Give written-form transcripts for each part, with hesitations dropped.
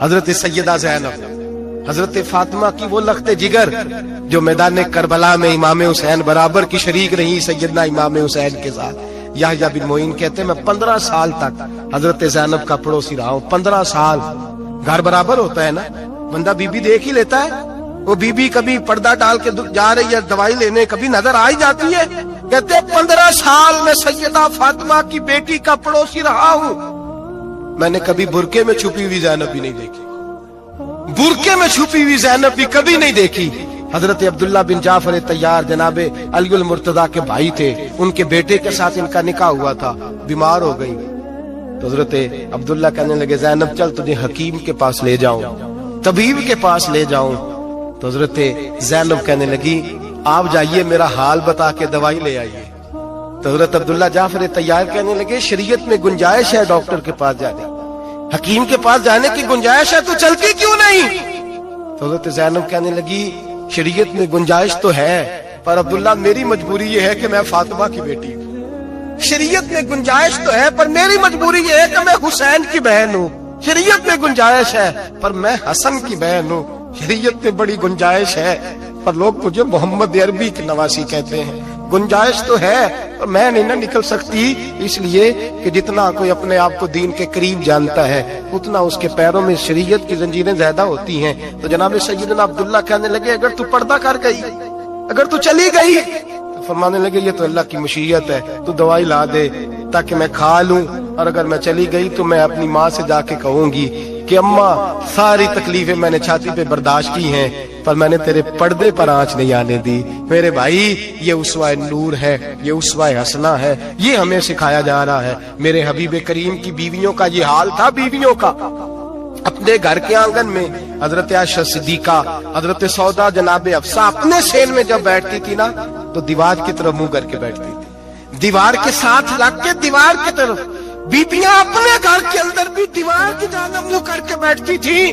حضرت سیدہ زینب، حضرت فاطمہ کی وہ لخت جگر جو میدان کربلا میں امام حسین برابر کی شریک رہی سیدنا امام حسین کے ساتھ۔ یحییٰ بن معین کہتے ہیں میں 15 سال تک حضرت زینب کا پڑوسی رہا ہوں۔ 15 سال گھر برابر ہوتا ہے نا، بندہ بی بی دیکھ ہی لیتا ہے۔ وہ بی بی کبھی پردہ ڈال کے جا رہی ہے دوائی لینے، کبھی نظر آ ہی جاتی ہے۔ کہتے ہیں 15 سال میں سیدہ فاطمہ کی بیٹی کا پڑوسی رہا ہوں، میں نے کبھی برقعے میں چھپی ہوئی زینب بھی نہیں دیکھی، برقعے میں چھپی ہوئی زینب بھی کبھی نہیں دیکھی۔ حضرت عبداللہ بن جعفر طیار جناب علی المرتضیٰ کے بھائی تھے، ان کے بیٹے کے ساتھ ان کا نکاح ہوا تھا، بیمار ہو گئی تو حضرت عبداللہ کہنے لگے زینب چل تجھے حکیم کے پاس لے جاؤں، طبیب کے پاس لے جاؤں۔ تو حضرت زینب کہنے لگی آپ جائیے میرا حال بتا کے دوائی لے آئیے۔ تو حضرت عبداللہ جعفر طیار کہنے لگے شریعت میں گنجائش ہے ڈاکٹر کے پاس جانے، حکیم کے پاس جانے کی گنجائش ہے تو چلتی کیوں نہیں؟ تو حضرت زینب کہنے لگی شریعت میں گنجائش تو ہے پر عبداللہ میری مجبوری یہ ہے کہ میں فاطمہ کی بیٹی ہوں۔ شریعت میں گنجائش تو ہے پر میری مجبوری یہ ہے کہ میں حسین کی بہن ہوں۔ شریعت میں گنجائش ہے پر میں حسن کی بہن ہوں۔ شریعت میں بڑی گنجائش ہے پر لوگ مجھے محمد عربی کی نواسی کہتے ہیں۔ گنجائش تو ہے پر میں نہیں نہ نکل سکتی، اس لیے کہ جتنا کوئی اپنے آپ کو دین کے قریب جانتا ہے اتنا اس کے پیروں میں شریعت کی زنجیریں زیادہ ہوتی ہیں۔ تو جناب سیدنا عبداللہ کہنے لگے اگر تو پردہ کر گئی، اگر تو چلی گئی، تو فرمانے لگے یہ تو اللہ کی مشیت ہے، تو دوائی لا دے تاکہ میں کھا لوں، اور اگر میں چلی گئی تو میں اپنی ماں سے جا کے کہوں گی کہ اماں ساری تکلیفیں میں نے چھاتی پہ برداشت کی ہیں پر میں نے تیرے پردے پر آنچ نہیں آنے دی۔ میرے بھائی یہ اسوہ نور ہے، یہ اسوہ حسنہ ہے، یہ ہمیں سکھایا جا رہا ہے۔ میرے حبیب کریم کی بیویوں کا یہ حال تھا، بیویوں کا اپنے گھر کے آنگن میں حضرت عائشہ صدیقہ، حضرت سودا جناب حفصہ اپنے سین میں جب بیٹھتی تھی نا تو دیوار کی طرف منہ کر کے بیٹھتی تھی، دیوار کے ساتھ لگ کے دیوار کی طرف۔ بیبیاں اپنے گھر کے اندر بھی دیوار کی جانب منہ کر کے بیٹھتی تھی۔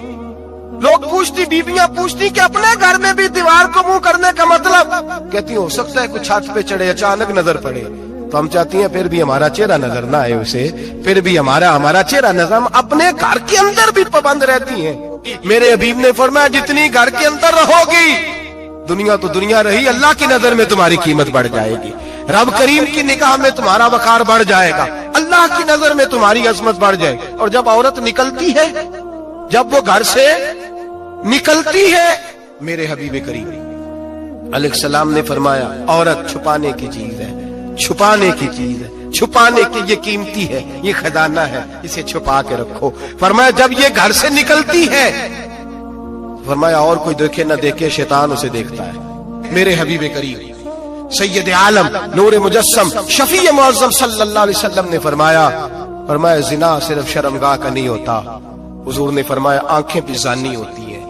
لوگ پوچھتی، بیبیاں پوچھتی کہ اپنے گھر میں بھی دیوار کو منہ کرنے کا مطلب؟ کہتی ہو سکتا ہے کچھ چھت پہ چڑھے اچانک نظر پڑے تو ہم چاہتی ہیں پھر بھی ہمارا چہرہ نظر نہ آئے اسے، پھر بھی ہمارا چہرہ نظر، ہم اپنے گھر کے اندر بھی پابند رہتی ہیں۔ میرے حبیب نے فرمایا جتنی گھر کے اندر رہو گی دنیا تو دنیا رہی، اللہ کی نظر میں تمہاری قیمت بڑھ جائے گی، رب کریم کی نگاہ میں تمہارا وقار بڑھ جائے گا، اللہ کی نظر میں تمہاری عظمت بڑھ جائے گی۔ اور جب عورت نکلتی ہے، جب وہ گھر سے نکلتی ہے، میرے حبیب کریم علیہ السلام نے فرمایا عورت چھپانے کی چیز ہے، چھپانے کی چیز ہے، چھپانے کی یہ قیمتی ہے، یہ خزانہ ہے، اسے چھپا کے رکھو۔ فرمایا جب یہ گھر سے نکلتی ہے، فرمایا اور کوئی دیکھے نہ دیکھے شیطان اسے دیکھتا ہے۔ میرے حبیب کریم سید عالم نور مجسم شفیع معظم صلی اللہ علیہ وسلم نے فرمایا زنا صرف شرمگاہ کا نہیں ہوتا، حضور نے فرمایا آنکھیں بھی زانی ہوتی ہیں،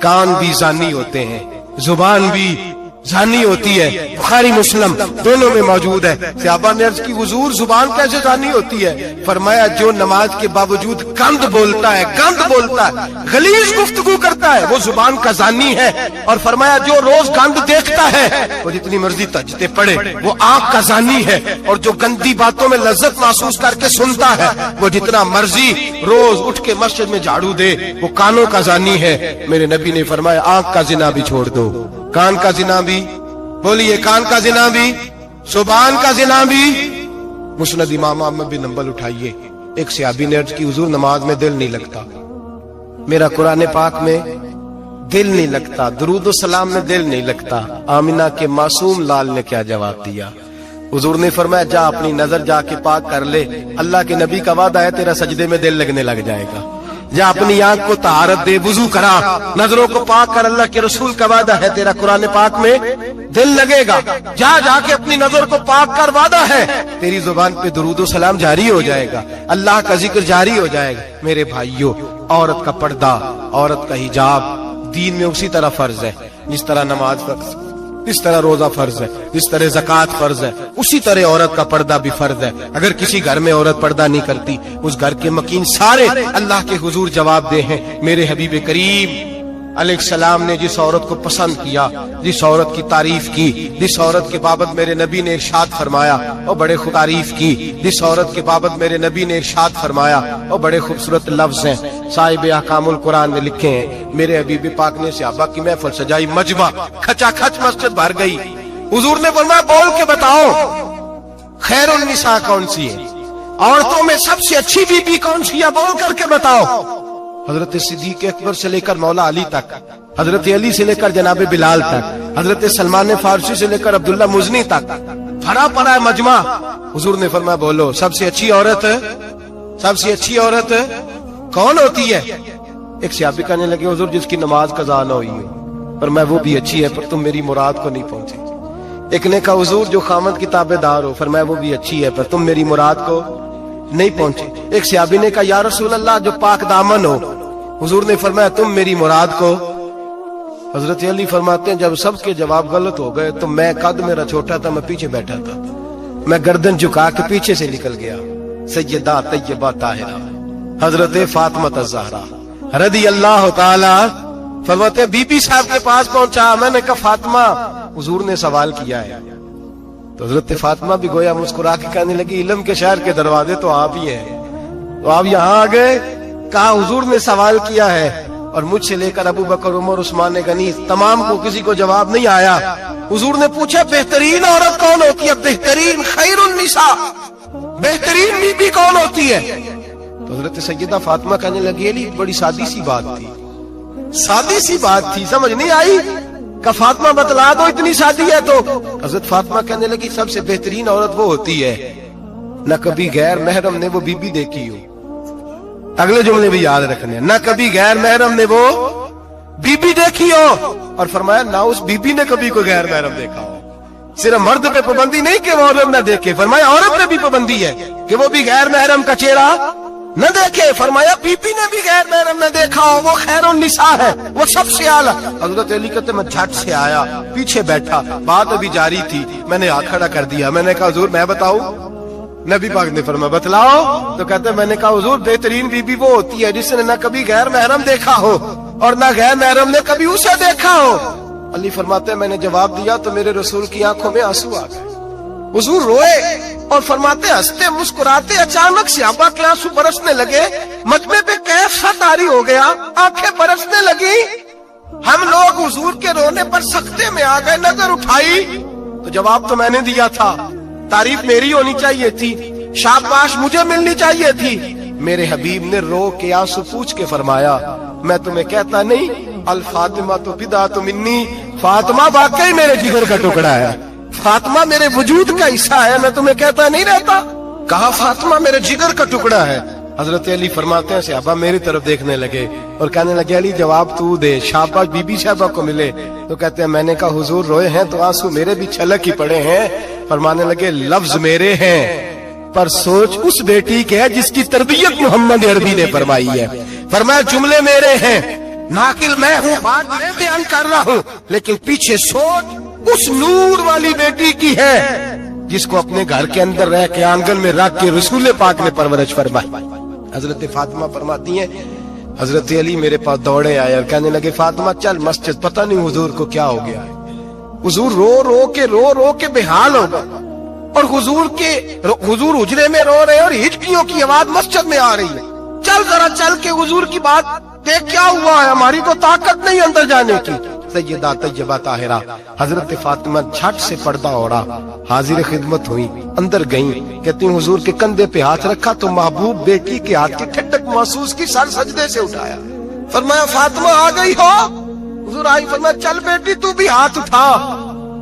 کان بھی زانی ہوتے ہیں، زبان بھی زانی ہوتی ہے۔ بخاری مسلم دونوں میں موجود ہے۔ صحابہ نے عرض کی حضور زبان کیسے زانی ہوتی ہے؟ فرمایا جو نماز کے باوجود گند بولتا ہے، غلیظ گفتگو کرتا ہے، وہ زبان کا زانی ہے۔ اور فرمایا جو روز گند دیکھتا ہے وہ جتنی مرضی تہجدیں پڑھے وہ آنکھ کا زانی ہے، اور جو گندی باتوں میں لذت محسوس کر کے سنتا ہے وہ جتنا مرضی روز اٹھ کے مسجد میں جھاڑو دے وہ کانوں کا زانی ہے۔ میرے نبی نے فرمایا آنکھ کا زنا بھی چھوڑ دو، کان کا زنا بھی، بولیے کان کا زنا بھی، زبان کا زنا بھی۔ مسند امام احمد بن حنبل اٹھائیے، ایک صحابی نے عرض کی حضور نماز میں دل نہیں لگتا، میرا قرآن پاک میں دل نہیں لگتا، درود و سلام میں دل نہیں لگتا۔ آمینہ کے معصوم لال نے کیا جواب دیا؟ حضور نے فرمایا جا اپنی نظر جا کے پاک کر لے، اللہ کے نبی کا وعدہ ہے تیرا سجدے میں دل لگنے لگ جائے گا۔ جا اپنی آنکھ کو طہارت دے، وضو کرا، نظروں کو پاک کر، اللہ کے رسول کا وعدہ ہے تیرا قرآن پاک میں دل لگے گا۔ جا کے اپنی نظر کو پاک کر، وعدہ ہے تیری زبان پہ درود و سلام جاری ہو جائے گا، اللہ کا ذکر جاری ہو جائے گا۔ میرے بھائیوں عورت کا پردہ، عورت کا حجاب دین میں اسی طرح فرض ہے جس طرح نماز فرض، جس طرح روزہ فرض ہے، جس طرح زکوٰۃ فرض ہے، اسی طرح عورت کا پردہ بھی فرض ہے۔ اگر کسی گھر میں عورت پردہ نہیں کرتی اس گھر کے مکین سارے اللہ کے حضور جواب دے ہیں۔ میرے حبیب کریم अलैहिस्सलाम ने जिस औरत को पसंद किया, जिस औरत की तारीफ की, जिस औरत के बाबत मेरे नबी ने इरशाद फरमाया और बड़े खूब तारीफ की, जिस औरत के बाबत मेरे नबी ने इरशाद फरमाया और बड़े खूबसूरत लफ्ज हैं साहिब अहकामुल कुरान ने लिखे हैं। मेरे हबीब पाक ने सहाबा की महफिल सजाई, मजमा खचाखच मस्जिद भर गई। हुजूर ने फरमाया बोल के बताओ खैरुन निसा कौन सी है, औरतों में सबसे अच्छी बीबी कौन सी है, बोल करके बताओ। हजरत सिद्दीक अकबर से लेकर मौला अली तक, हजरत अली से लेकर जनाब बिलाल तक, हजरत सलमान फारसी से लेकर अब्दुल्ला मुजनी तक भरा पड़ा है मजमा। हुजूर ने फरमाया बोलो सबसे अच्छी औरत, सबसे अच्छी औरत कौन होती है? एक सहाबी कहने लगे हुजूर जिसकी नमाज कज़ा न हुई हो, पर मैं वो भी अच्छी है पर तुम मेरी मुराद को नहीं पहुंचे। एक ने कहा हुजूर जो खामद की ताबेदार हो, फरमाया वो भी अच्छी है पर तुम मेरी मुराद को नहीं पहुंचे। एक सहाबी ने कहा या रसूल अल्लाह जो पाक दामन हो, हुजूर ने फरमाया तुम मेरी मुराद को। हजरत अली फरमाते हैं जब सबके जवाब गलत हो गए तो मैं, कद मेरा छोटा था, मैं पीछे बैठा था, मैं गर्दन झुका के पीछे से निकल गया। सैयदा तैयबा ताहिरा हजरत फातिमा ज़हरा रज़ी अल्लाह ताला फरमाते बीबी साहब के पास पहुंचा। मैंने कहा फातिमा हुजूर ने सवाल किया है। तो हजरत फातिमा भी गोया मुस्कुरा के कहने लगी इल्म के शहर के दरवाजे तो आप ही हैं, तो आप यहाँ आ गए। कहा हुजूर ने सवाल किया है और मुझसे लेकर अबू बकर उमर उस्मान गनी तमाम को किसी को जवाब नहीं आया। हुजूर ने पूछा बेहतरीन औरत कौन होती है, बेहतरीन खैरुन निसा, बेहतरीन बीबी कौन होती है? तो हजरत सैयदा फातिमा कहने लगी अली बड़ी सादी सी बात थी, सादी सी बात थी, समझ नहीं आई। का फातिमा बतला दो इतनी सादी है तो। हजरत फातिमा कहने लगी सबसे बेहतरीन औरत वो होती है न कभी गैर महरम ने वो बीबी देखी हो। अगले जुमले भी याद रखने, न कभी गैर महरम ने वो बीबी देखी हो, और फरमाया ना उस बीबी ने कभी कोई गैर महरम देखा हो। सिर्फ मर्द पे पाबंदी नहीं कि वो औरत न देखे, फरमाया औरत पे भी पाबंदी है कि वो भी गैर महरम का चेहरा न देखे। फरमाया बीबी ने भी गैर महरम न देखा हो, वो खैरुन निसा है, वो सबसे आला। हजरत अली कहते मैं झट से आया, पीछे बैठा, बात अभी जारी थी, मैंने हाथ खड़ा कर दिया। मैंने कहा हुजूर मैं बताऊं? नबी पाक ने फरमाया बतलाओ। तो कहते मैंने कहा हुजूर बेहतरीन बीबी वो होती है जिसने न कभी गैर महरम देखा हो और न गैर महरम ने कभी उसे देखा हो। अली फरमाते मैंने जवाब दिया तो मेरे रसूल की आंखों में आंसू आ गए। हुजूर रोए और फरमाते हंसते मुस्कुराते अचानक से सहाबा के आंसू बरसने लगे। मजमे पे कैसा तारी हो गया, आंखें बरसने लगी। हम लोग हुजूर के रोने पर सख्ते में आ गए। नजर उठाई तो जवाब तो मैंने दिया था, तारीफ मेरी होनी चाहिए थी, शाबाश मुझे मिलनी चाहिए थी। मेरे हबीब ने रो के आंसू पूछ के फरमाया मैं तुम्हें कहता नहीं अल फातिमा तो बिदा तो मिन्नी, फातिमा वाकई मेरे जिगर का टुकड़ा है, फातिमा मेरे वजूद का हिस्सा है, मैं तुम्हें कहता नहीं रहता। कहा फातिमा मेरे जिगर का टुकड़ा है। हजरत अली फरमाते हैं सहाबा मेरी तरफ देखने लगे और कहने लगे अली जवाब तू दे, शाबाश बीबी साहबा को मिले। तो कहते हैं मैंने कहा हुजूर रोए हैं तो आंसू मेरे भी छलक ही पड़े हैं। फरमाने लगे लफ्ज मेरे हैं पर सोच उस बेटी के है जिसकी तरबियत मोहम्मद अरबी ने फरमाई है। फरमाया जुमले मेरे हैं, नाकिल मैं हूँ, बात मैं बयान कर रहा हूँ, लेकिन पीछे सोच उस नूर वाली बेटी की है जिसको अपने घर के अंदर रह के आंगन में रख के रसूल पाक ने परवरिश फरमाई। हजरत फातिमा फरमाती हैं हजरत अली मेरे पास दौड़े आए और कहने लगे फातिमा चल मस्जिद, पता नहीं हुजूर को क्या हो गया है। हुजूर रो रो के बेहाल हो गए और हुजूर हुजरे में रो रहे और हिचकियों की आवाज मस्जिद में आ रही है। चल जरा चल के हुजूर की बात देख क्या हुआ है, हमारी तो ताकत नहीं अंदर जाने की। सैयदा तैयबा ताहिरा हजरत फातिमा झट से पर्दा ओढ़ा, हाजिर खिदमत हुई, अंदर गई। कहती हुजूर के कंधे पे हाथ रखा तो महबूब बेटी के हाथ की ठंडक महसूस की, सर सजदे से उठाया। फरमाया फातिमा आ गई हो? हुजूर आई। फरमाया चल बेटी तू भी हाथ उठा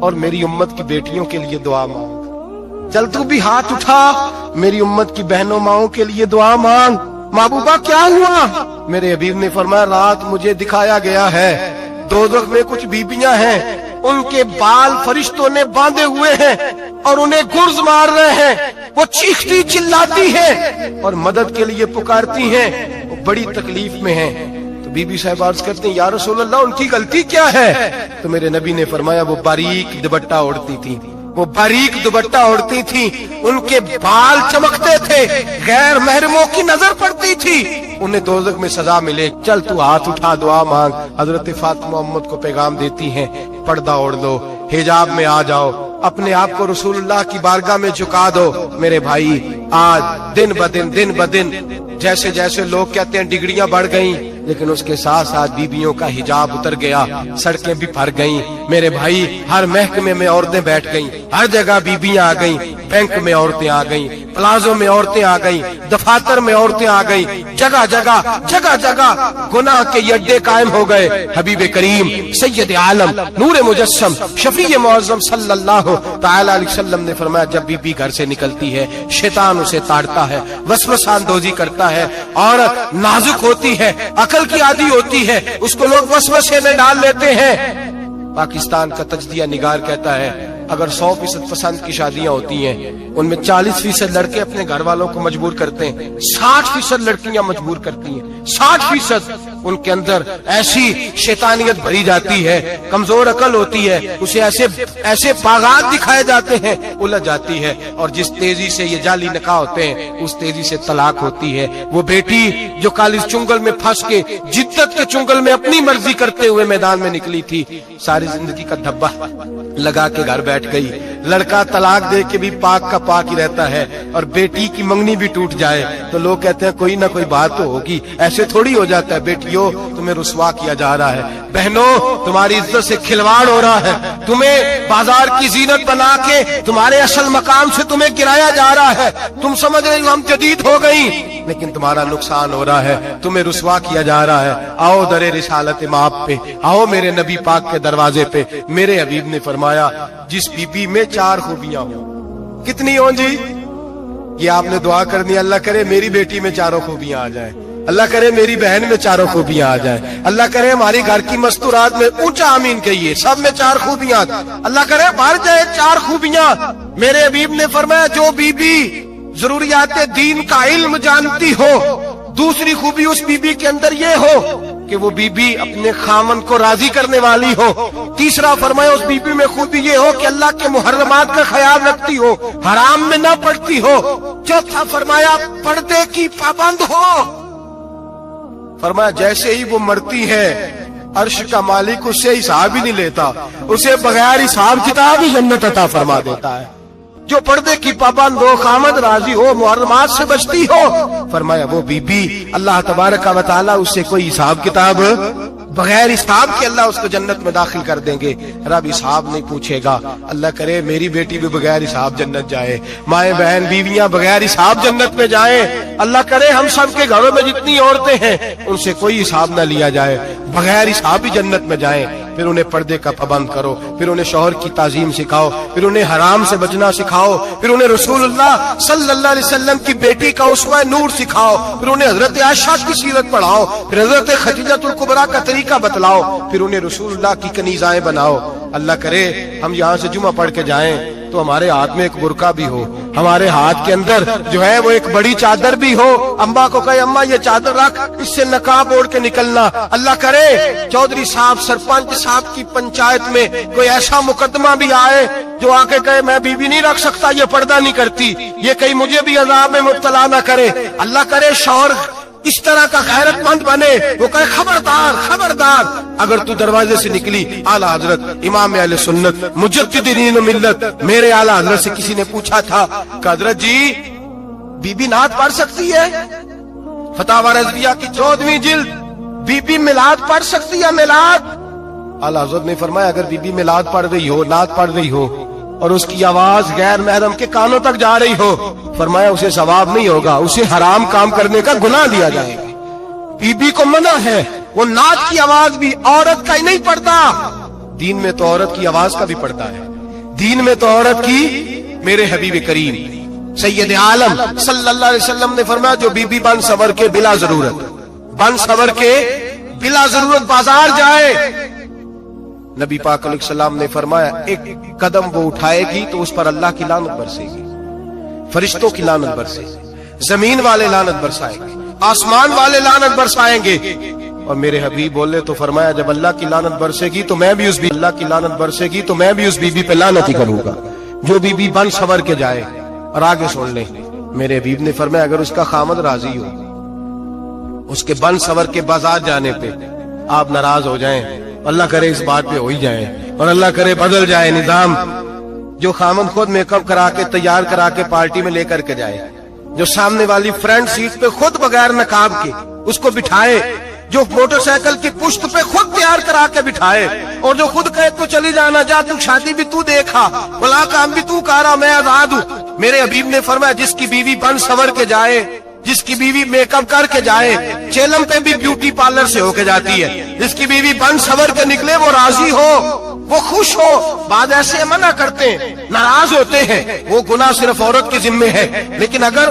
और मेरी उम्मत की बेटियों के लिए दुआ मांग। चल तू भी हाथ उठा, मेरी उम्मत की बहनों माओं के लिए दुआ मांग। महबूबा क्या हुआ? मेरे हबीब ने फरमाया रात मुझे दिखाया गया है दोज़ख में कुछ बीबियां हैं, उनके बाल फरिश्तों ने बांधे हुए हैं और उन्हें गुर्ज मार रहे हैं। वो चीखती चिल्लाती हैं और मदद के लिए पुकारती हैं, वो बड़ी तकलीफ में हैं। तो बीबी साहब अर्ज करते हैं या रसूल अल्लाह उनकी गलती क्या है? तो मेरे नबी ने फरमाया वो बारीक दुपट्टा ओढ़ती थी, वो बारीक दुपट्टा ओढ़ती थी, उनके बाल चमकते थे, गैर महरमों की नजर पड़ती थी, उन्हें दोज़ख में सजा मिले। चल तू हाथ उठा दुआ मांग। हजरत फातिमा उम्मत को पैगाम देती हैं, पर्दा ओढ़ लो, हिजाब में आ जाओ, अपने आप को रसूलुल्लाह की बारगाह में झुका दो। मेरे भाई, आज दिन ब दिन जैसे जैसे लोग कहते हैं डिग्रियां बढ़ गईं, लेकिन उसके साथ साथ बीबियों का हिजाब उतर गया, सड़कें भी भर गईं। मेरे भाई, हर महकमे में औरतें बैठ गईं, हर जगह बीबियां आ गईं, बैंक में औरतें आ गईं, प्लाजो में औरतें आ गईं, दफातर में औरतें आ गईं, जगह जगह गुनाह के ये अड्डे कायम हो गए। हबीब करीम सैयद आलम नूर मुजस्सम शफी मुअज़्ज़म सल्लल्लाहु तआला अलैहि वसल्लम ने फरमाया, जब बीबी घर से निकलती है, शैतान उसे ताड़ता है, वसवसा अंदोज़ी करता है। औरत नाजुक होती है, अकल की आदी होती है, उसको लोग वसवसे में डाल लेते हैं। पाकिस्तान का तजदिया निगार कहता है, अगर 100% पसंद की शादियां होती हैं, उनमें 40% लड़के अपने घर वालों को मजबूर करते हैं, 60% लड़कियां मजबूर करती हैं। 60% उनके अंदर ऐसी शैतानियत भरी जाती है, कमजोर अकल होती है, उसे ऐसे बागात दिखाए जाते हैं, उलझ जाती है। और जिस तेजी से ये जाली निकाह होते हैं, उस तेजी से तलाक होती है। वो बेटी जो काली चुंगल में फंस के, जिद्दत के चुंगल में अपनी मर्जी करते हुए मैदान में निकली थी, सारी जिंदगी का धब्बा लगा के घर बैठ गई। लड़का तलाक दे के भी पाक का पाक ही रहता है, और बेटी की मंगनी भी टूट जाए तो लोग कहते हैं कोई ना कोई बात तो होगी। ऐसे थोड़ी हो जाता है। बेटियों, तुम्हें रुसवा किया जा रहा है। बहनों, तुम्हारी इज्जत से खिलवाड़ हो रहा है। तुम्हें बाजार की जीनत बना के तुम्हारे असल मकाम से तुम्हें गिराया जा रहा है। तुम समझ रही हो हम जदीद हो गई, लेकिन तुम्हारा नुकसान हो रहा है, तुम्हें रुसवा किया जा रहा है। आओ दरे रिसालत माप पे, आओ मेरे नबी पाक के दरवाजे पे। मेरे हबीब ने फरमाया, जिस बीबी में 4 खूबियां हो। कितनी हो जी? ये आपने दुआ करनी, अल्लाह करे मेरी बेटी में 4 खूबियां आ जाए, अल्लाह करे मेरी बहन में 4 खूबियां आ जाए, अल्लाह करे हमारी घर की मस्तूरात में, ऊंचा आमीन कहिए, सब में 4 खूबियां, अल्लाह करे भर जाए 4 खूबियां। मेरे हबीब ने फरमाया, जो बीबी जरूरियात दीन का इल्म जानती हो, दूसरी खूबी उस बीबी के अंदर ये हो कि वो बीबी अपने खामन को राजी करने वाली हो। तीसरा फरमाया, उस बीबी में खूबी ये हो कि अल्लाह के मुहर्रमात का ख्याल रखती हो, हराम में ना पड़ती हो। चौथा फरमाया, पर्दे की पाबंद हो। फरमाया, जैसे ही वो मरती है, अर्श का मालिक उससे हिसाब ही नहीं लेता, उसे बगैर हिसाब किताब ही जन्नत अता फरमा देता है। जो पर्दे की पाबंद हो, खामद राजी हो, मुहर्रमात से बचती हो, फरमाया वो बीबी अल्लाह तबारक व तआला उससे कोई हिसाब किताब, बगैर हिसाब के अल्लाह उसको जन्नत में दाखिल कर देंगे। रब हिसाब नहीं पूछेगा। अल्लाह करे मेरी बेटी भी बगैर हिसाब जन्नत जाए, माए बहन बीवियां बगैर हिसाब जन्नत में जाए। अल्लाह करे हम सब के घरों में जितनी औरतें हैं उनसे कोई हिसाब ना लिया जाए, बगैर हिसाब ही जन्नत में जाए। फिर उन्हें पर्दे का पाबंद करो, फिर उन्हें शौहर की ताजीम सिखाओ, फिर उन्हें हराम से बचना सिखाओ, फिर उन्हें रसूलुल्लाह सल्लल्लाहु अलैहि वसल्लम की बेटी का उसवा नूर सिखाओ, फिर उन्हें हजरत आयशा की सीरत पढ़ाओ, फिर हजरत खदीजतुल कुबरा का तरीका बतलाओ, फिर उन्हें रसूलुल्लाह की कनीज़ाएं बनाओ। अल्लाह करे हम यहाँ से जुमा पढ़ के जाएं तो हमारे हाथ में एक बुरका भी हो, हमारे हाथ के अंदर जो है वो एक बड़ी चादर भी हो। अम्मा को कहे अम्मा ये चादर रख, इससे नकाब ओढ़ के निकलना। अल्लाह करे चौधरी साहब सरपंच साहब की पंचायत में कोई ऐसा मुकदमा भी आए जो आके कहे मैं बीबी नहीं रख सकता, ये पर्दा नहीं करती, ये कहीं मुझे भी अजाब में मुब्तला ना करे। अल्लाह करे शौहर इस तरह का गैरतमंद बने, वो कहे खबरदार खबरदार, अगर तू दरवाजे से निकली। आला हजरत इमाम अहले सुन्नत मुजद्दिदीन मिल्लत मेरे आला हजरत से किसी ने पूछा था कि हजरत जी बीबी नात पढ़ सकती है? फतावा रज़विया की 14वीं जिल्द, बीबी मिलाद पढ़ सकती है? मिलाद? आला हजरत ने फरमाया अगर बीबी मिलाद पढ़ रही हो, नात पढ़ रही हो और उसकी आवाज गैर महरम के कानों तक जा रही हो, फरमाया उसे सवाब नहीं होगा, उसे हराम काम करने का गुनाह दिया जाएगा। बीबी को मना है, वो नात की आवाज भी औरत का ही नहीं पड़ता, दीन में तो औरत की आवाज का भी पड़ता है। दीन में तो औरत की, मेरे हबीब करीम सैयद आलम सल्लल्लाहु अलैहि वसल्लम ने फरमाया जो बीबी बन सवर के बिला जरूरत, बन सवर के बिला जरूरत बाजार जाए, नबी पाक अलैहिस्सलाम ने फरमाया एक कदम वो उठाएगी तो उस पर अल्लाह की लानत बरसेगी, फरिश्तों की लानत बरसेगी, जमीन वाले लानत बरसाएंगे, आसमान वाले लानत बरसाएंगे। और मेरे हबीब बोले तो फरमाया जब अल्लाह की लानत बरसेगी तो मैं भी उस बीबी, अल्लाह की लानत बरसेगी तो मैं भी उस बीबी पे लानत ही करूंगा। जो बीबी बन सवर के जाए। और आगे सुन ले, मेरे हबीब ने फरमाया अगर उसका खामद राजी हो, उसके बन सवर के बाजार जाने पे आप नाराज हो जाएं, अल्लाह करे इस बात पे हो ही जाए, और अल्लाह करे बदल जाए निजाम, जो खामद खुद मेकअप करा के तैयार करा के पार्टी में लेकर के जाए, जो सामने वाली फ्रंट सीट पे खुद बगैर नकाब के उसको बिठाए, जो मोटरसाइकिल की पुश्त पे खुद तैयार करा के बिठाए, और जो खुद कहे तो चली जाना, जा तू शादी भी तू देखा, भला काम भी तू करा, मैं आजाद हूँ। मेरे हबीब ने फरमाया जिसकी बीवी बन सवर के जाए, जिसकी बीवी मेकअप करके जाए, चेलम पे भी ब्यूटी पार्लर से होके जाती है, जिसकी बीवी बन सवर के निकले, वो राजी हो, वो खुश हो। बाद ऐसे मना करते हैं, नाराज होते हैं, वो गुनाह सिर्फ औरत के जिम्मे है। लेकिन अगर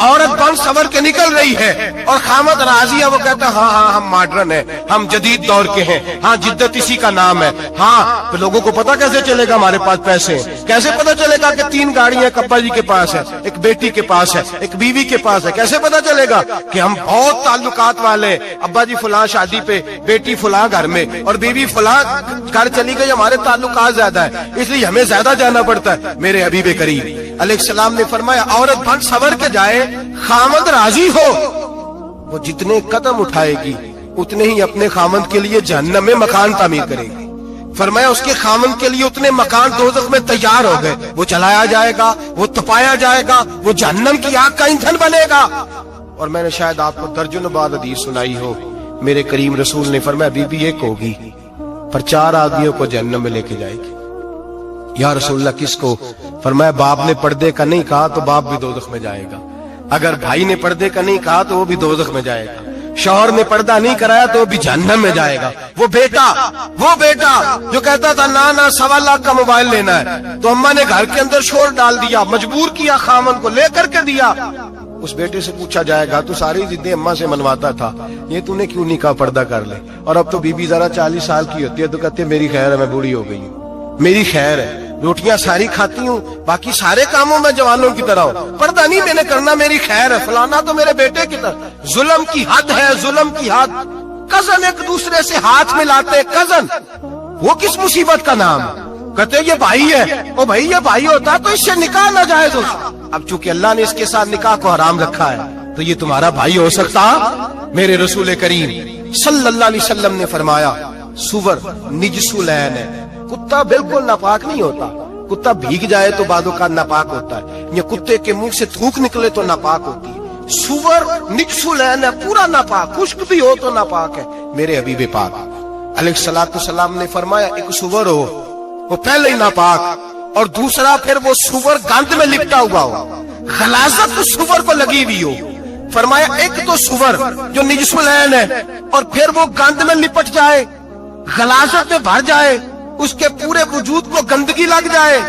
औरत बन सवर के निकल रही है और खामद राजी है, वो कहता है हाँ हाँ हम मॉडर्न है, हम जदीद दौर के हैं, हाँ जिद्दत इसी का नाम है। हाँ तो लोगों को पता कैसे चलेगा हमारे पास पैसे हैं, कैसे पता चलेगा कि 3 गाड़ियां अब्बा जी के पास है, एक बेटी के पास है, एक बीवी के पास है, कैसे पता चलेगा कि हम बहुत ताल्लुकात वाले, अब्बा जी फलां शादी पे, बेटी फलां घर में, और बीवी फलां घर चली गई, हमारे ताल्लुकात ज्यादा है, इसलिए हमें ज्यादा जाना पड़ता है। मेरे हबीब करीम अलैहिस्सलाम ने फरमाया औरत बन सवर के जाए, खामद राजी हो, वो जितने कदम उठाएगी उतने ही अपने खामद के लिए जहन्नम में मकान तामीर करेगी। फरमाया उसके खामद के लिए उतने मकान दोज़ख में तैयार हो गए, वो चलाया जाएगा, वो तपाया जाएगा, वो जहन्नम की आग का ईंधन बनेगा। और मैंने शायद आपको दर्जनों बार हदीस सुनाई हो, मेरे करीम रसूल ने फरमाया बीबी एक होगी पर 4 आदमियों को जहन्नम में लेके जाएगी। या रसूलल्लाह किसको? फरमाया बाप ने पर्दे का नहीं कहा तो बाप भी दोज़ख में जाएगा, अगर भाई ने पर्दे का नहीं कहा तो वो भी दोज़ख में जाएगा, शौहर ने पर्दा नहीं कराया तो वो भी जहन्नम में जाएगा। वो बेटा जो कहता था ना ना 1.25 लाख का मोबाइल लेना है, तो अम्मा ने घर के अंदर शोर डाल दिया, मजबूर किया, खामन को लेकर के दिया। उस बेटे से पूछा जाएगा तू सारी जिद्दें अम्मा से मनवाता था, ये तूने क्यों नहीं कहा पर्दा कर ले? और अब तो बीबी जरा 40 साल की होती है तो कहती है मेरी खैर है, मैं बूढ़ी हो गई हूँ, मेरी खैर है, रोटियां सारी खाती हूँ, बाकी सारे कामों में जवानों की तरह हूँ, पर्दा नहीं मैंने करना, मेरी खैर है, फलाना तो मेरे बेटे की तरह। जुल्म की हद है, जुल्म की हद। कजन एक दूसरे से हाथ मिलाते, कजन, वो किस मुसीबत का नाम? कहते ये भाई है, ओ भाई ये भाई होता तो इससे निकाह ना जायज हो। अब चूंकि अल्लाह ने इसके साथ निकाह को हराम रखा है तो ये तुम्हारा भाई हो सकता? मेरे रसूल करीम सल्लल्लाहु अलैहि वसल्लम ने फरमाया सुवर निजसुलैन है, कुत्ता बिल्कुल नापाक नहीं होता, कुत्ता भीग जाए तो बादों का नापाक होता है, या कुत्ते के मुंह से थूक निकले तो नापाक होती है। सुवर निजसुलैन है, पूरा नापाक, खुश्क भी हो तो नापाक है। मेरे हबीब पाक अलैहिस्सलातु वस्सलाम ने फरमाया एक सुवर हो वो पहले ही नापाक, और दूसरा फिर वो सुवर गंद में लिपटा हुआ हो, खलासत उस सुवर को लगी हुई हो। फरमाया एक तो सुवर जो निजसुलैन है और फिर वो गंद में लिपट जाए, खलासत में भर जाए, उसके पूरे वजूद को गंदगी लग जाए।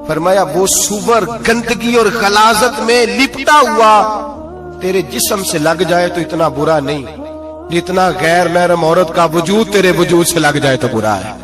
फरमाया वो सुवर गंदगी और गलाजत में लिपटा हुआ तेरे जिस्म से लग जाए तो इतना बुरा नहीं, जितना गैर महरम औरत का वजूद तेरे वजूद से लग जाए तो बुरा है।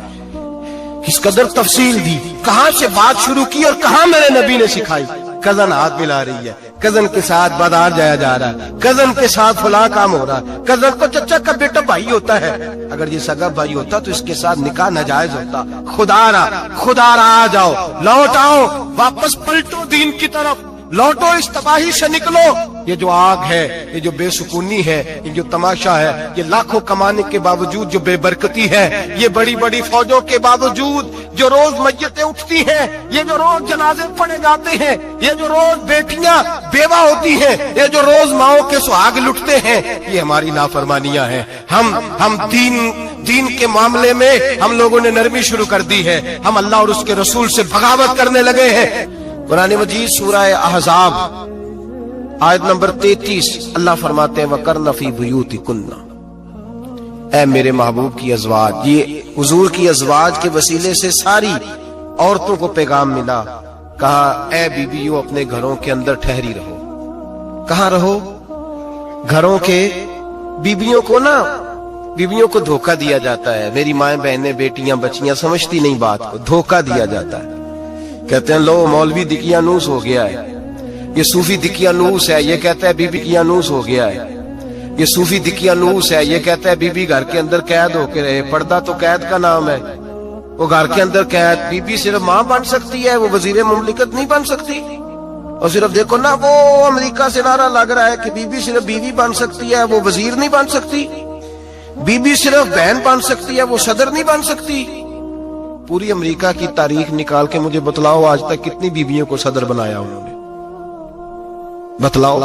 किस कदर तफसील दी, कहां से बात शुरू की और कहां मेरे नबी ने सिखाई। कजन हाथ मिला रही है, कजन के साथ बाजार जाया जा रहा है, कजन के साथ फला काम हो रहा है, कजन तो चचा का बेटा भाई होता है, अगर ये सगा भाई होता तो इसके साथ निकाह नाजायज होता। खुदारा आ जाओ, लौट आओ, वापस पलटो दीन की तरफ, लौटो, इस तबाही से निकलो। ये जो आग है, ये जो बेसुकूनी है, ये जो तमाशा है, ये लाखों कमाने के बावजूद जो बेबरकती है, ये बड़ी बड़ी फौजों के बावजूद जो रोज मस्जिदें उठती हैं, ये जो रोज जनाजे पढ़े जाते हैं, ये जो रोज बेटियां बेवा होती हैं, ये जो रोज माओ के सुहाग लुटते हैं, ये हमारी नाफरमानियां हैं। हम दीन के मामले में हम लोगों ने नरमी शुरू कर दी है, हम अल्लाह और उसके रसूल से बगावत करने लगे हैं। कुरान मजीद सूरह अहज़ाब आयत नंबर 33 अल्लाह फरमाते हैं वकरना फी बुयूतिकुन्ना, ऐ मेरे महबूब की अज़वाज, ये हुजूर की अज़वाज के वसीले से सारी औरतों को पैगाम मिला। कहा ऐ बीबियों अपने घरों के अंदर ठहरी रहो। कहाँ रहो? घरों के। बीबियों को धोखा दिया जाता है। मेरी माएं बहनें बेटियां बच्चियां समझती नहीं बात को, धोखा दिया जाता है। कहते हैं लो मौलवी दिकियानूस हो गया है, ये सूफी दिकियानूस है, ये कहता है बीबी कियानूस हो गया है, ये सूफी दिकियानूस है, ये कहता है बीबी घर के अंदर कैद होके रहे। पर्दा तो कैद का नाम है, وہ گھر کے اندر قید. بی بی صرف ماں بن سکتی ہے, وہ وزیر مملکت نہیں بن سکتی. اور صرف دیکھو نا, وہ امریکہ سے نعرہ لگ رہا ہے کہ بی بی صرف بیوی بن سکتی ہے, وہ وزیر نہیں بن سکتی. بی بی صرف بہن بن سکتی ہے, وہ صدر نہیں بن سکتی. پوری امریکہ کی تاریخ نکال کے مجھے بتلاؤ آج تک کتنی بیویوں کو صدر بنایا انہوں نے, بتلاؤ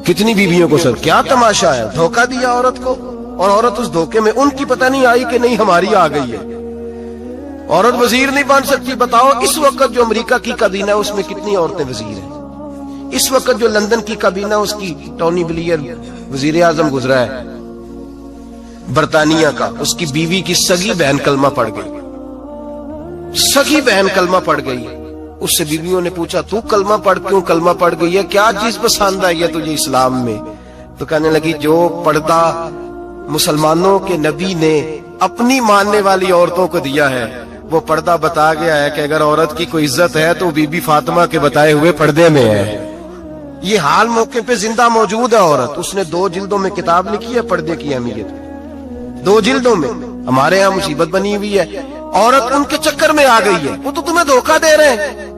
کتنی بیویوں کو صدر. کیا تماشا ہے, دھوکہ دیا عورت کو, اور عورت اس دھوکے میں ان کی پتہ نہیں آئی کہ نہیں ہماری آ گئی ہے. عورت وزیر نہیں بن سکتی. بتاؤ اس وقت جو امریکہ کی کابینہ ہے اس میں کتنی عورتیں وزیر ہیں. اس وقت جو لندن کی کابینہ اس کی ٹونی بلیئر وزیر اعظم گزرا ہے برطانیہ کا, اس کی بیوی کی سگی بہن کلمہ پڑھ گئی. سگی بہن کلمہ پڑھ گئی. اس سے بیویوں نے پوچھا تو کلمہ پڑھ کیوں کلمہ پڑھ گئی ہے, کیا چیز پسند آئی ہے تجھے اسلام میں؟ تو کہنے لگی جو پردہ مسلمانوں کے نبی نے اپنی ماننے والی عورتوں کو دیا ہے وہ پردہ بتا گیا ہے کہ اگر عورت کی کوئی عزت ہے تو بی بی فاطمہ کے بتائے ہوئے پردے میں ہے. یہ حال موقع پہ زندہ موجود ہے عورت. اس نے 2 جلدوں میں کتاب لکھی ہے پردے کی اہمیت, 2 جلدوں میں. ہمارے ہاں مصیبت بنی ہوئی ہے, عورت ان کے چکر میں آ گئی ہے. وہ تو تمہیں دھوکہ دے رہے ہیں,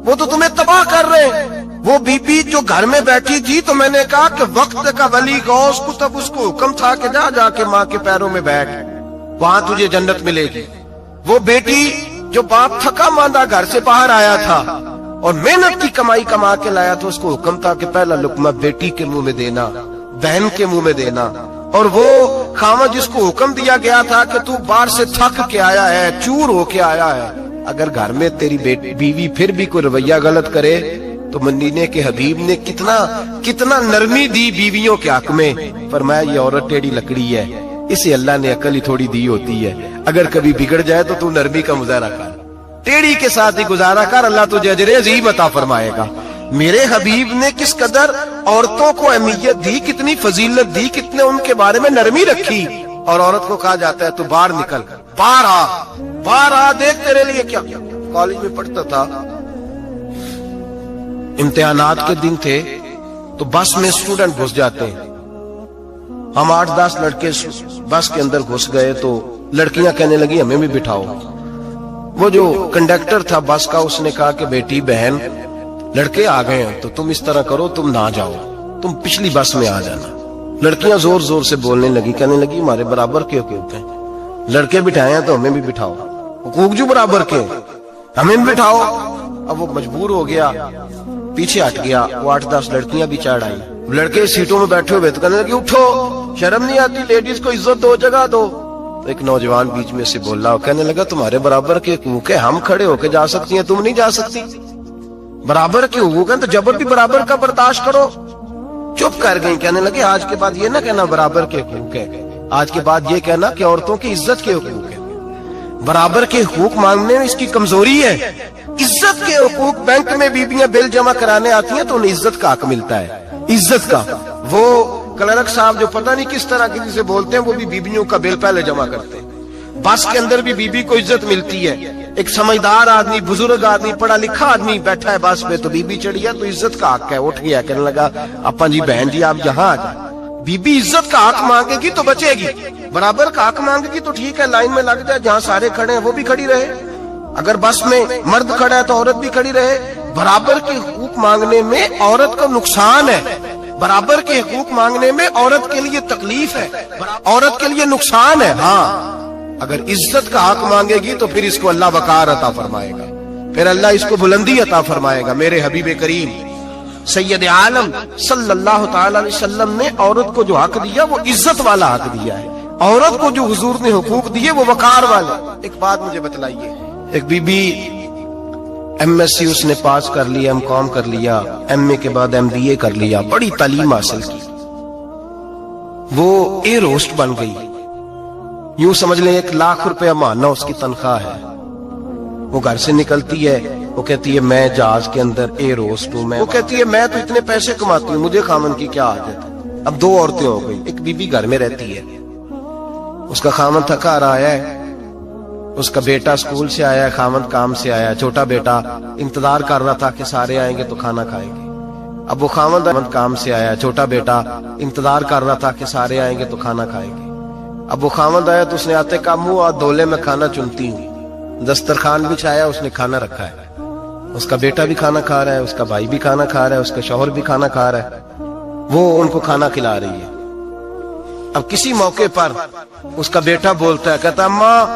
وہ تو تمہیں تباہ کر رہے ہیں. وہ بی بی جو گھر میں بیٹھی تھی تو میں نے کہا کہ وقت کا ولی غوث کتب اس کو حکم تھا کہ جا کے ماں کے پیروں میں بیٹھ, وہاں تجھے جنت ملے گی. وہ بیٹی جو باپ تھکا ماندہ گھر سے باہر آیا تھا اور محنت کی کمائی کما کے لایا تھا, اس کو حکم تھا کہ پہلا لقمہ بیٹی کے منہ میں دینا, بہن کے منہ میں دینا. اور وہ خاوند جس کو حکم دیا گیا تھا کہ تو باہر سے تھک کے آیا ہے, چور ہو کے آیا ہے, اگر گھر میں تیری بیوی پھر بھی کوئی رویہ غلط کرے تو مدینے کے حبیب نے کتنا نرمی دی بیویوں کے حق میں. فرمایا یہ عورت ٹیڑھی لکڑی ہے, اسے اللہ نے عقل ہی تھوڑی دی ہوتی ہے, اگر کبھی بگڑ جائے تو نرمی کا مظاہرہ کر, ٹیڑھی کے ساتھ ہی گزارا کر, اللہ تجھے اجر عظیم عطا فرمائے گا. میرے حبیب نے کس قدر عورتوں کو اہمیت دی, کتنی فضیلت دی, کتنے ان کے بارے میں نرمی رکھی. اور عورت کو کہا جاتا ہے تو باہر نکل, باہر آ, دیکھ تیرے لیے کیا. کالج میں پڑھتا تھا, امتحانات کے دن تھے تو بس میں اسٹوڈنٹ گھس جاتے ہیں. ہم 8-10 لڑکے بس کے اندر گھس گئے تو لڑکیاں کہنے لگی ہمیں بھی بٹھاؤ. وہ جو کنڈکٹر تھا بس کا اس نے کہا کہ بیٹی بہن لڑکے آ گئے ہیں تو تم اس طرح کرو, تم نہ جاؤ, تم پچھلی بس میں آ جانا. لڑکیاں زور زور سے بولنے لگی, کہنے لگی ہمارے برابر کے حقوق ہیں, لڑکے بٹھائے ہیں تو ہمیں بھی بٹھاؤ, حقوق جو برابر کے ہمیں بھی بٹھاؤ. اب وہ مجبور ہو گیا, پیچھے ہٹ گیا. وہ 8-10 لڑکیاں بھی چڑھ آئی. لڑکے سیٹوں میں بیٹھے ہوئے تو کہنے لگے اٹھو, شرم نہیں آتی, لیڈیز کو عزت دو, جگہ دو. تو ایک نوجوان بیچ میں سے بولا, وہ کہنے لگا تمہارے برابر کے حقوق ہیں, ہم کھڑے ہو کے جا سکتی ہیں, تم نہیں جا سکتی. برابر کے حقوق ہیں تو جبر بھی برابر کا برداشت کرو. چپ کر گئی. کہنے لگے آج کے بعد یہ نہ کہنا برابر کے حقوق ہے, آج کے بعد یہ کہنا کہ عورتوں کی عزت کے حقوق ہیں. برابر کے حقوق مانگنے میں اس کی کمزوری ہے. عزت کے حقوق, بینک میں بیویاں بل جمع کرانے آتی ہیں تو انہیں عزت کا حق ملتا ہے, عزت کا. وہ کلرک صاحب جو پتہ نہیں کس طرح کسی سے بولتے ہیں وہ بھی بیویوں کا بل پہلے جمع کرتے ہیں. بس کے اندر بھی بیوی کو عزت ملتی ہے. ایک سمجھدار آدمی, بزرگ آدمی, پڑھا لکھا آدمی بیٹھا ہے بس پہ تو بیوی چڑھ گیا تو عزت کا حق ہے, اٹھ گیا, کہنے لگا اپا جی بہن جی آپ یہاں آ جائیں. بیوی عزت کا حق مانگے گی تو بچے گی, برابر کا حق مانگے گی تو ٹھیک ہے, لائن میں لگ جائے, جہاں سارے کھڑے ہیں وہ بھی کھڑی رہے. اگر بس میں مرد کھڑا ہے تو عورت بھی کھڑی رہے. برابر کے حقوق مانگنے میں عورت کو نقصان ہے, برابر کے حقوق مانگنے میں عورت کے لیے تکلیف ہے, عورت کے لیے نقصان ہے. ہاں اگر عزت کا حق مانگے گی تو پھر اس کو اللہ وقار عطا فرمائے گا, پھر اللہ اس کو بلندی عطا فرمائے گا. میرے حبیب کریم سید عالم صلی اللہ تعالی علیہ وسلم نے عورت کو جو حق دیا وہ عزت والا حق دیا ہے. عورت کو جو حضور نے حقوق دیے وہ وقار والے. ایک بات مجھے بتلائیے, ایک B B M S C اس نے پاس کر لیا, ایم کام کر لیا, ایم اے کے بعد ایم بی اے کر لیا, بڑی تعلیم حاصل کی, وہ ایئر ہوسٹ بن گئی. یوں سمجھ لیں 1 لاکھ روپے ماہانہ اس کی تنخواہ ہے. وہ گھر سے نکلتی ہے, وہ کہتی ہے میں جہاز کے اندر ایئر ہوسٹ ہوں. وہ کہتی ہے میں تو اتنے پیسے کماتی ہوں, مجھے خامن کی کیا عادت ہے. اب 2 عورتیں ہو گئی, ایک بی بی گھر میں رہتی ہے, اس کا خامن تھکا رہا ہے, اس کا بیٹا سکول سے آیا ہے, خامن کام سے آیا ہے, چھوٹا بیٹا انتظار کر رہا تھا کہ سارے آئیں گے تو کھانا کھائیں گے. اب وہ خامن کام سے آیا ہے, چھوٹا بیٹا انتظار کر رہا تھا کہ سارے آئیں گے تو کھانا کھائیں گے. اب وہ خامد آیا تو اس نے آتے کہا منہ اور دولے میں کھانا چنتی ہوں. دسترخوان بچھایا, اس نے کھانا رکھا ہے. اس کا بیٹا بھی کھانا کھا رہا ہے, اس کا بھائی بھی کھانا کھا رہا ہے, اس کا شوہر بھی کھانا کھا رہا ہے. وہ ان کو کھانا کھلا رہی ہے. اب کسی موقع پر اس کا بیٹا بولتا ہے, کہتا اماں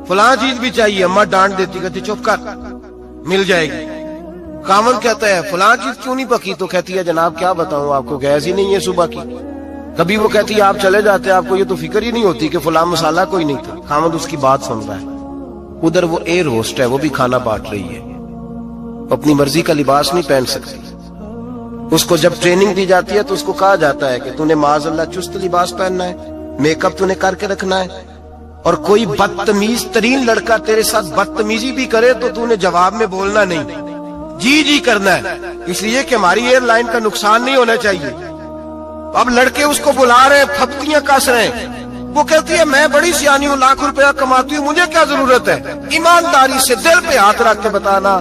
فلاں چیز بھی چاہیے. اماں ڈانٹ دیتی, کہتی چپ کر, مل جائے گی. خامد کہتا ہے فلاں چیز کیوں نہیں پکی؟ تو کہتی ہے جناب کیا بتاؤں آپ کو, گیس ہی نہیں ہے صبح کی. کبھی وہ کہتی ہے آپ چلے جاتے, آپ کو یہ تو فکر ہی نہیں ہوتی کہ فلاں مسالہ کوئی نہیں تھا. خامد اس کی بات سن رہا ہے. ادھر وہ ایئر ہوسٹ ہے, وہ بھی کھانا بانٹ رہی ہے. اپنی مرضی کا لباس نہیں پہن سکتی. اس کو جب ٹریننگ دی جاتی ہے تو اس کو کہا جاتا ہے کہ تو نے معاذ اللہ چست لباس پہننا ہے, میک اپ تو نے کر کے رکھنا ہے, اور کوئی بدتمیز ترین لڑکا تیرے ساتھ بدتمیزی بھی کرے تو تو نے جواب میں بولنا نہیں, جی جی کرنا ہے, اس لیے کہ ہماری ایئر لائن کا نقصان نہیں ہونا چاہیے. اب لڑکے اس کو بلا رہے ہیں, پھپتیاں کس رہے ہیں. وہ کہتی ہے میں بڑی سیانی ہوں, لاکھ روپیہ کماتی ہوں, مجھے کیا ضرورت ہے. ایمانداری سے دل پہ ہاتھ رکھ کے بتانا,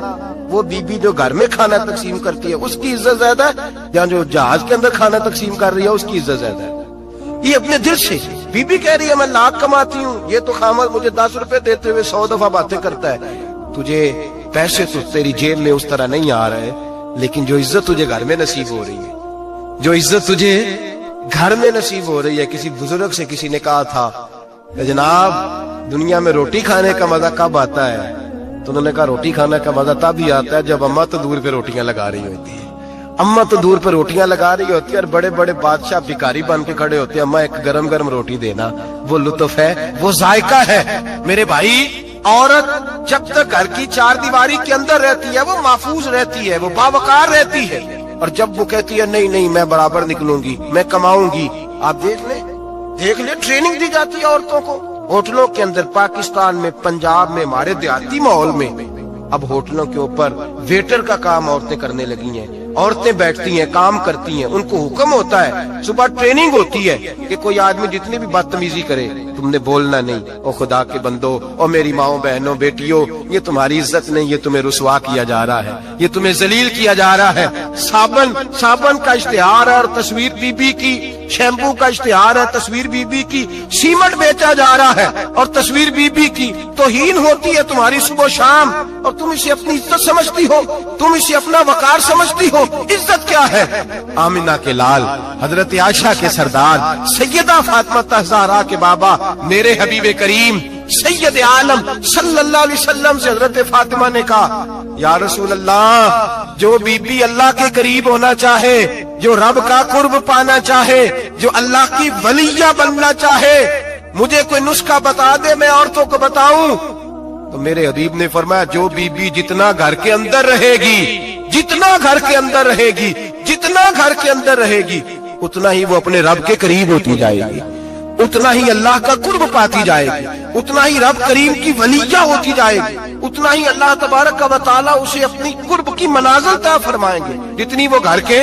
وہ بی بی جو گھر میں کھانا تقسیم کرتی ہے اس کی عزت زیادہ ہے یا جو جہاز کے اندر کھانا تقسیم کر رہی ہے اس کی عزت زیادہ ہے؟ یہ اپنے دل سے بی بی کہہ رہی ہے میں لاکھ کماتی ہوں, یہ تو خامد مجھے 10 روپے دیتے ہوئے 100 دفعہ باتیں کرتا ہے. تجھے پیسے تو تیری جیب میں اس طرح نہیں آ رہے, لیکن جو عزت تجھے گھر میں نصیب ہو رہی ہے, جو عزت تجھے گھر میں نصیب ہو رہی ہے. کسی بزرگ سے کسی نے کہا تھا کہ جناب دنیا میں روٹی کھانے کا مزہ کب آتا ہے؟ تو انہوں نے کہا روٹی کھانے کا مزہ تب ہی آتا ہے جب اماں تو دور پہ روٹیاں لگا رہی ہوتی ہے. اماں تو دور پہ روٹیاں لگا رہی ہوتی ہے اور بڑے بڑے بادشاہ بھکاری بن کے کھڑے ہوتے ہیں, اماں ایک گرم گرم روٹی دینا. وہ لطف ہے, وہ ذائقہ ہے. میرے بھائی, عورت جب تک گھر کی چار دیواری کے اندر رہتی ہے وہ محفوظ رہتی ہے, وہ باوقار رہتی ہے. اور جب وہ کہتی ہے نہیں نہیں میں برابر نکلوں گی, میں کماؤں گی, آپ دیکھ لیں ٹریننگ دی جاتی ہے عورتوں کو ہوٹلوں کے اندر. پاکستان میں, پنجاب میں, ہمارے دیہاتی ماحول میں اب ہوٹلوں کے اوپر ویٹر کا کام عورتیں کرنے لگی ہیں. عورتیں بیٹھتی ہیں, کام کرتی ہیں, ان کو حکم ہوتا ہے, صبح ٹریننگ ہوتی ہے کہ کوئی آدمی جتنی بھی بدتمیزی کرے تم نے بولنا نہیں. او خدا کے بندو, او میری ماؤں بہنوں بیٹیوں, یہ تمہاری عزت نہیں, یہ تمہیں رسوا کیا جا رہا ہے, یہ تمہیں ذلیل کیا جا رہا ہے. صابن کا اشتہار ہے اور تصویر بی بی کی, شیمپو کا اشتہار ہے تصویر بی بی کی, سیمنٹ بیچا جا رہا ہے اور تصویر بی بی کی. توہین ہوتی ہے تمہاری صبح و شام اور تم اسے اپنی عزت سمجھتی ہو, تم اسے اپنا وقار سمجھتی ہو. عزت کیا ہے؟ آمنہ کے لال, حضرت عائشہ کے سردار, سیدہ فاطمہ زہرا کے بابا, میرے حبیب کریم سید عالم صلی اللہ علیہ وسلم سے حضرت فاطمہ نے کہا یا رسول اللہ, جو بی بی اللہ کے قریب ہونا چاہے, جو رب کا قرب پانا چاہے, جو اللہ کی ولیہ بننا چاہے, مجھے کوئی نسخہ بتا دے میں عورتوں کو بتاؤں. تو میرے حبیب نے فرمایا جو بی بی جتنا گھر کے اندر رہے گی, جتنا گھر کے اندر رہے گی, جتنا گھر کے اندر رہے گی, اتنا ہی وہ اپنے رب کے قریب ہوتی جائے گی, اتنا ہی اللہ کا قرب پاتی جائے گی, اتنا ہی رب کریم کی ولیہ ہوتی جائے گی, اتنا ہی اللہ تبارک و تعالیٰ اسے اپنی قرب کی منازل طے فرمائیں گے. جتنی وہ گھر کے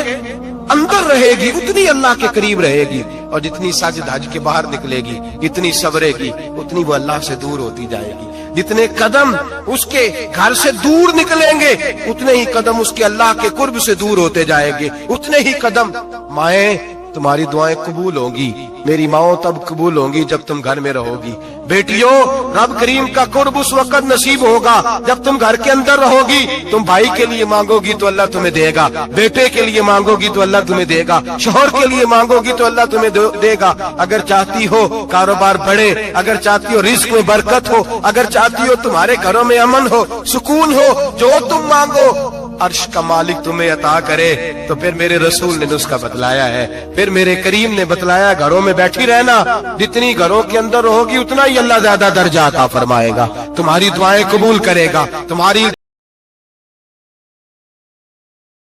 اندر رہے گی اتنی اللہ کے قریب رہے گی, اور جتنی سج دھج کے باہر نکلے گی, جتنی صبرے گی, اتنی وہ اللہ سے دور ہوتی جائے گی. جتنے قدم اس کے گھر سے دور نکلیں گے اتنے ہی قدم اس کے اللہ کے قرب سے دور ہوتے جائیں گے, اتنے ہی قدم. مائیں تمہاری دعائیں قبول ہوں گی, میری ماؤں تب قبول ہوں گی جب تم گھر میں رہو گی. بیٹیوں, رب کریم کا قرب اس وقت نصیب ہوگا جب تم گھر کے اندر رہو گی. تم بھائی کے لیے مانگو گی تو اللہ تمہیں دے گا, بیٹے کے لیے مانگو گی تو اللہ تمہیں دے گا, شوہر کے لیے مانگو گی تو اللہ تمہیں دے گا. اگر چاہتی ہو کاروبار بڑھے, اگر چاہتی ہو رزق میں برکت ہو, اگر چاہتی ہو تمہارے گھروں میں امن ہو, سکون ہو, جو تم مانگو عرش کا مالک تمہیں عطا کرے. تو پھر میرے رسول نے نسخہ بتلایا ہے, پھر میرے کریم نے بتلایا گھروں میں بیٹھی رہنا. جتنی گھروں کے اندر رہو گی اتنا ہی اللہ زیادہ درجہ عطا فرمائے گا, تمہاری دعائیں قبول کرے گا, تمہاری